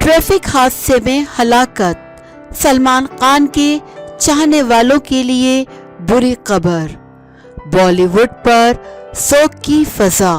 Traffic हादसे में हलाकत, सलमान खान के चाहने वालों के लिए बुरी खबर। बॉलीवुड पर शोक की फजा।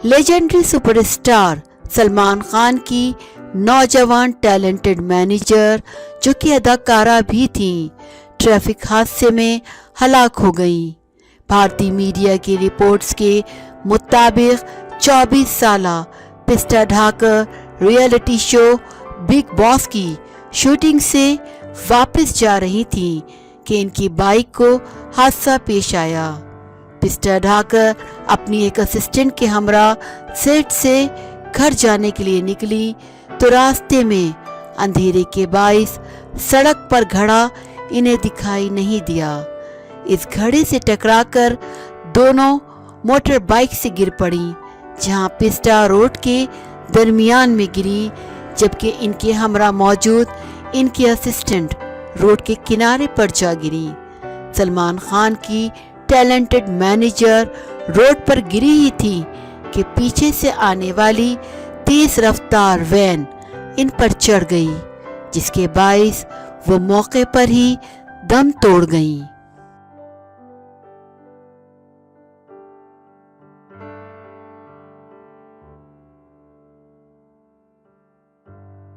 लेजेंडरी सुपरस्टार सलमान खान की नौजवान टैलेंटेड मैनेजर, जो कि अदाकारा भी थीं, ट्रैफिक हादसे में हलाक हो गईं। भारतीय मीडिया की रिपोर्ट्स के मुताबिक 24 साला पिस्टा ढाकर रियलिटी शो बिग बॉस की शूटिंग से वापस जा रही थीं कि इनकी बाइक को हादसा पेश आया। पिस्टा ढाकर अपनी एक असिस्टेंट के हमरा सेट से घर जाने के लिए निकली तो रास्ते में अंधेरे के बाइस सड़क पर घड़ा इन्हें दिखाई नहीं दिया। इस घड़े से टकराकर दोनों मोटर बाइक से गिर पड़ी, जहां पिस्टा रोड के दरमियान में गिरी, जबकि इनके हमरा मौजूद इनकी असिस्टेंट रोड के किनारे पर जा गिरी। सलमान खान की टैलेंटेड मैनेजर रोड पर गिरी ही थी कि पीछे से आने वाली तेज रफ्तार वैन इन पर चढ़ गई, जिसके बाइस वो मौके पर ही दम तोड़ गईं।